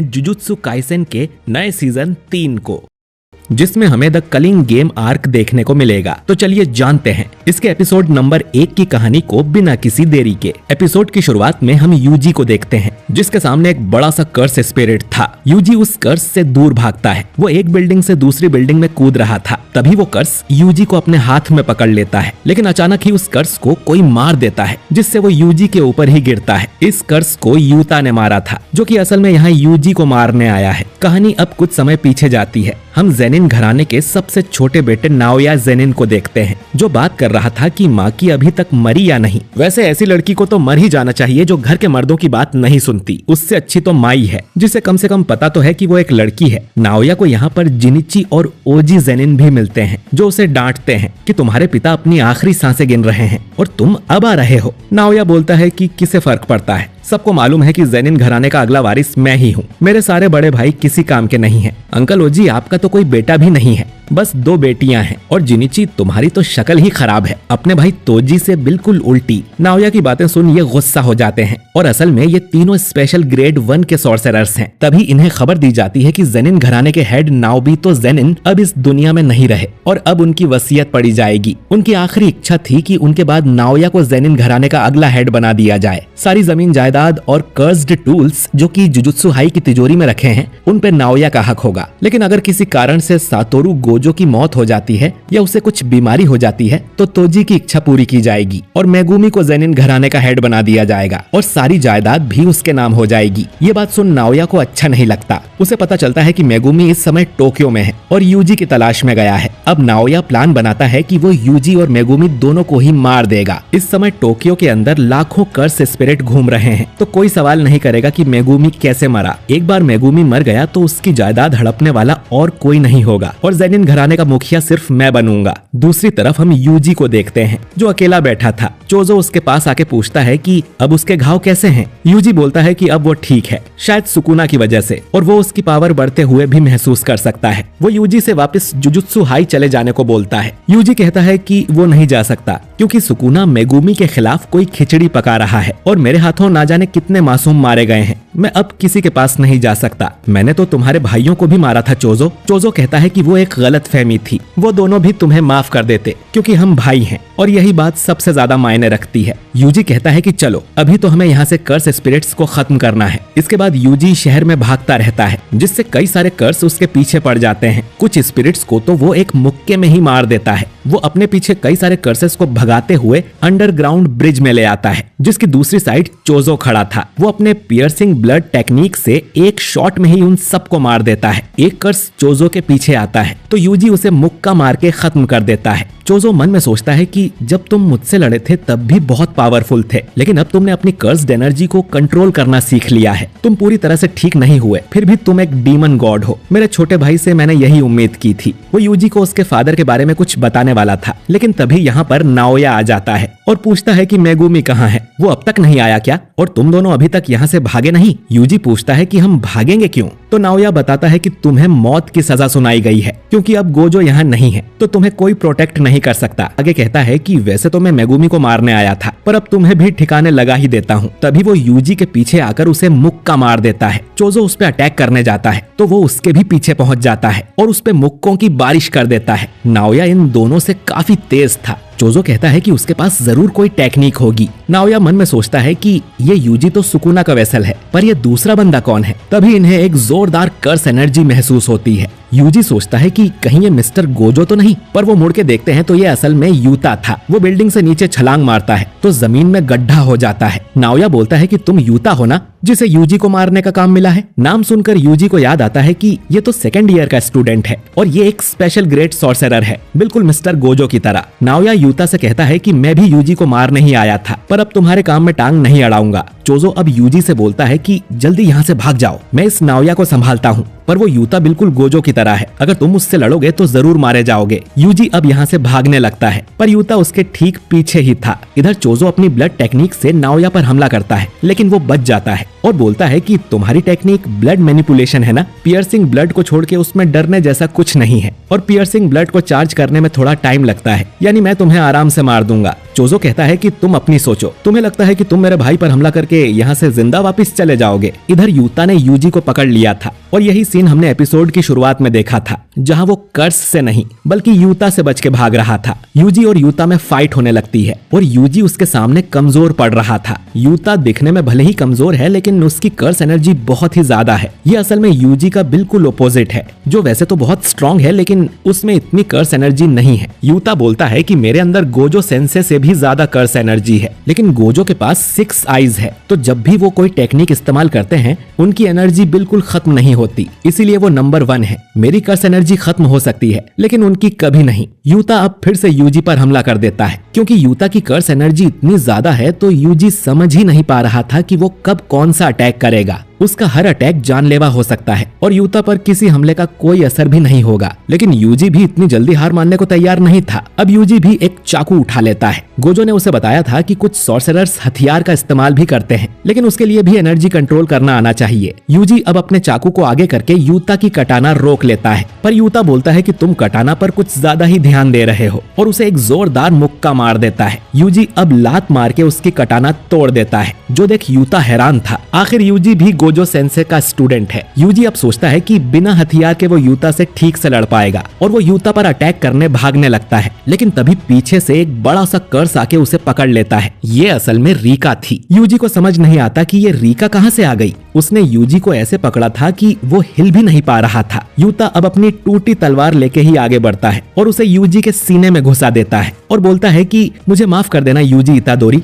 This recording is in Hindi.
जुजुत्सु काइसेन के नए सीजन 3 को, जिसमें हमें द कलिंग गेम आर्क देखने को मिलेगा। तो चलिए जानते हैं इसके एपिसोड नंबर 1 की कहानी को बिना किसी देरी के। एपिसोड की शुरुआत में हम यूजी को देखते हैं, जिसके सामने एक बड़ा सा कर्स स्पिरिट था। यूजी उस कर्स से दूर भागता है। वो एक बिल्डिंग से दूसरी बिल्डिंग में कूद रहा था, तभी वो कर्स यूजी को अपने हाथ में पकड़ लेता है। लेकिन अचानक ही उस कर्स को कोई मार देता है, जिससे वो यूजी के ऊपर ही गिरता है। इस कर्स को यूता ने मारा था, जो कि असल में यहाँ यूजी को मारने आया है। कहानी अब कुछ समय पीछे जाती है। हम जेनिन घराने के सबसे छोटे बेटे नाओया जेनिन को देखते हैं, जो बात कर रहा था कि माँ की अभी तक मरी या नहीं। वैसे ऐसी लड़की को तो मर ही जाना चाहिए जो घर के मर्दों की बात नहीं सुनती। उससे अच्छी तो माई है, जिसे कम से कम पता तो है कि वो एक लड़की है। नाओया को यहाँ पर जिनिची और ओजी जेनिन भी मिलते हैं, जो उसे डांटते हैं कि तुम्हारे पिता अपनी आखिरी सांसें गिन रहे हैं और तुम अब आ रहे हो। नाओया बोलता है कि किसे फर्क पड़ता है, सबको मालूम है कि जेनिन घराने का अगला वारिस मैं ही हूँ। मेरे सारे बड़े भाई किसी काम के नहीं हैं। अंकल ओजी, आपका तो कोई बेटा भी नहीं है, बस 2 बेटियां हैं। और जिनिची, तुम्हारी तो शक्ल ही खराब है, अपने भाई तोजी से बिल्कुल उल्टी। नाओया की बातें सुन ये गुस्सा हो जाते हैं, और असल में ये तीनों स्पेशल ग्रेड 1 के सॉर्सरर्स हैं। तभी इन्हें खबर दी जाती है कि जेनिन घराने के हेड नाओबितो जेनिन अब इस दुनिया में नहीं रहे और अब उनकी वसीयत पड़ी जाएगी। उनकी आखिरी इच्छा थी कि उनके बाद नाओया को जेनिन घराने का अगला हेड बना दिया जाए। सारी जमीन जायदाद और कर्स्ड टूल्स जो कि जुजुत्सु हाई की तिजोरी में रखे हैं, उन पे नाओया का हक होगा। लेकिन अगर किसी कारण से सातोरू गोजो की मौत हो जाती है या उसे कुछ बीमारी हो जाती है, तो तोजी की इच्छा पूरी की जाएगी और मेगुमी को जेनिन घराने का हेड बना दिया जाएगा और सारी जायदाद भी उसके नाम हो जाएगी। ये बात सुन नाओया को अच्छा नहीं लगता। उसे पता चलता है कि मेगुमी इस समय टोक्यो में है और यूजी की तलाश में गया है। अब नाओया प्लान बनाता है कि वो यूजी और मेगुमी दोनों को ही मार देगा। इस समय टोक्यो के अंदर लाखों कर्स स्पिरिट घूम रहे हैं, तो कोई सवाल नहीं करेगा कि मेगुमी कैसे मरा। एक बार मेगुमी मर गया तो उसकी जायदाद हड़पने वाला और कोई नहीं होगा और जेनिन घराने का मुखिया सिर्फ मैं बनूंगा। दूसरी तरफ हम यूजी को देखते हैं, जो अकेला बैठा था। चोजो उसके पास आके पूछता है कि अब उसके घाव कैसे हैं। यूजी बोलता है कि अब वो ठीक है, शायद सुकुना की वजह से, और वो उसकी पावर बढ़ते हुए भी महसूस कर सकता है। वो यूजी से वापस जुजुत्सु हाई चले जाने को बोलता है। यूजी कहता है कि वो नहीं जा सकता, क्योंकि सुकुना मेगुमी के खिलाफ कोई खिचड़ी पका रहा है और मेरे हाथों ना जाने कितने मासूम मारे गए हैं। मैं अब किसी के पास नहीं जा सकता। मैंने तो तुम्हारे भाइयों को भी मारा था चोजो। चोजो कहता है कि वो एक गलतफहमी थी, वो दोनों भी तुम्हें माफ कर देते, क्योंकि हम भाई हैं और यही बात सबसे ज्यादा मायने रखती है। यूजी कहता है कि चलो, अभी तो हमें यहाँ से कर्स स्पिरिट्स को खत्म करना है। इसके बाद यूजी शहर में भागता रहता है, जिससे कई सारे कर्स उसके पीछे पड़ जाते हैं। कुछ स्पिरिट्स को तो वो एक मुक्के में ही मार देता है। वो अपने पीछे कई सारे कर्सेस को भगाते हुए अंडरग्राउंड ब्रिज में ले आता है, जिसकी दूसरी साइड चोजो खड़ा था। वो अपने पियर्सिंग ब्लड टेक्निक से एक शॉट में ही उन सबको मार देता है। एक कर्स चोजो के पीछे आता है तो यूजी उसे मुक्का मार के खत्म कर देता है। चोजो मन में सोचता है कि जब तुम मुझसे लड़े थे तब भी बहुत पावरफुल थे, लेकिन अब तुमने अपनी कर्स्ड एनर्जी को कंट्रोल करना सीख लिया है। तुम पूरी तरह से ठीक नहीं हुए, फिर भी तुम एक डीमन गॉड हो। मेरे छोटे भाई से मैंने यही उम्मीद की थी। वो यूजी को उसके फादर के बारे में कुछ बताने वाला था, लेकिन तभी यहाँ पर नाओया आ जाता है और पूछता है कि मेगुमी कहाँ है, वो अब तक नहीं आया क्या, और तुम दोनों अभी तक यहाँ से भागे नहीं। यूजी पूछता है कि हम भागेंगे क्यों, तो नाओया बताता है कि तुम्हें मौत की सजा सुनाई गई है, क्योंकि अब गोजो यहाँ नहीं है, तो तुम्हें कोई प्रोटेक्ट नहीं कर सकता। आगे कहता है कि वैसे तो मैं मेगुमी को मारने आया था, पर अब तुम्हें भी ठिकाने लगा ही देता हूँ। तभी वो यूजी के पीछे आकर उसे मुक्का मार देता है। चोजो उस पे अटैक करने जाता है तो वो उसके भी पीछे पहुंच जाता है और उस पे मुक्कों की बारिश कर देता है। नाओया इन दोनों से काफी तेज था। चोजो कहता है कि उसके पास जरूर कोई टेक्निक होगी। नाओया मन में सोचता है कि ये यूजी तो सुकुना का वेसल है, पर ये दूसरा बंदा कौन है। तभी इन्हें एक जोरदार कर्स एनर्जी महसूस होती है। यूजी सोचता है कि कहीं ये मिस्टर गोजो तो नहीं, पर वो मुड़ के देखते हैं तो ये असल में यूता था। वो बिल्डिंग से नीचे छलांग मारता है तो जमीन में गड्ढा हो जाता है। नाओया बोलता है कि तुम यूता हो ना, जिसे यूजी को मारने का काम मिला है। नाम सुनकर यूजी को याद आता है कि ये तो 2nd ईयर का स्टूडेंट है और ये एक स्पेशल ग्रेड सॉर्सरर है, बिल्कुल मिस्टर गोजो की तरह। नाओया यूता से कहता है कि मैं भी यूजी को मारने ही आया था, पर अब तुम्हारे काम में टांग नहीं अड़ाऊंगा। चोजो अब यूजी से बोलता है कि जल्दी यहाँ से भाग जाओ, मैं इस नाओया को संभालता हूँ। पर वो यूता बिल्कुल गोजो की तरह है, अगर तुम उससे लड़ोगे तो जरूर मारे जाओगे। यूजी अब यहाँ से भागने लगता है, पर यूता उसके ठीक पीछे ही था। इधर चोजो अपनी ब्लड टेक्निक से नाओया पर हमला करता है, लेकिन वो बच जाता है और बोलता है कि तुम्हारी टेक्निक ब्लड मैनिपुलेशन है ना, पियर्सिंग ब्लड को छोड़ के उसमें डरने जैसा कुछ नहीं है और पियर्सिंग ब्लड को चार्ज करने में थोड़ा टाइम लगता है, यानी मैं तुम्हें आराम से मार दूंगा। चोजो कहता है कि तुम अपनी सोचो, तुम्हें लगता है कि तुम मेरे भाई पर हमला करके यहाँ से जिंदा वापस चले जाओगे। इधर यूता ने यूजी को पकड़ लिया था और यही सीन हमने एपिसोड की शुरुआत में देखा था, जहाँ वो कर्स से नहीं बल्कि यूता से बच के भाग रहा था। यूजी और यूता में फाइट होने लगती है और यूजी उसके सामने कमजोर पड़ रहा था। यूता दिखने में भले ही कमजोर है लेकिन उसकी कर्स एनर्जी बहुत ही ज्यादा है। ये असल में यूजी का बिल्कुल अपोजिट है, जो वैसे तो बहुत स्ट्रांग है लेकिन उसमें इतनी कर्स एनर्जी नहीं है। यूता बोलता है कि मेरे अंदर गोजो सेंसे से भी ज्यादा कर्स एनर्जी है, लेकिन गोजो के पास 6 आईज है, तो जब भी वो कोई टेक्निक इस्तेमाल करते हैं उनकी एनर्जी बिल्कुल खत्म नहीं होती, इसीलिए वो नंबर 1 है। मेरी कर्स एनर्जी खत्म हो सकती है लेकिन उनकी कभी नहीं। यूता अब फिर से यूजी पर हमला कर देता है। क्योंकि यूता की कर्स एनर्जी इतनी ज्यादा है तो यूजी समझ ही नहीं पा रहा था कि वो कब कौन सा अटैक करेगा। उसका हर अटैक जानलेवा हो सकता है और यूता पर किसी हमले का कोई असर भी नहीं होगा। लेकिन यूजी भी इतनी जल्दी हार मानने को तैयार नहीं था। अब यूजी भी एक चाकू उठा लेता है। गोजो ने उसे बताया था कि कुछ सॉर्सरर्स हथियार का इस्तेमाल भी करते हैं, लेकिन उसके लिए भी एनर्जी कंट्रोल करना आना चाहिए। यूजी अब अपने चाकू को आगे करके यूता की कटाना रोक लेता है, पर यूता बोलता है कि तुम कटाना पर कुछ ज्यादा ही ध्यान दे रहे हो और उसे एक जोरदार मुक्का मार देता है। यूजी अब लात मार के उसकी कटाना तोड़ देता है, जो देख यूता हैरान था। आखिर यूजी भी गोजो सेंसे का स्टूडेंट है। यूजी अब सोचता है कि बिना हथियार के वो यूता से ठीक से लड़ पाएगा और वो यूता पर अटैक करने भागने लगता है, लेकिन तभी पीछे से एक बड़ा सा कर्स आके उसे पकड़ लेता है। ये असल में रीका थी। यूजी को समझ नहीं आता कि ये रीका कहाँ से आ गई। उसने यूजी को ऐसे पकड़ा था कि वो हिल भी नहीं पा रहा था। यूता अब अपनी टूटी तलवार लेके ही आगे बढ़ता है और उसे यूजी के सीने में घुसा देता है और बोलता है कि मुझे माफ कर देना यूजी इतादोरी,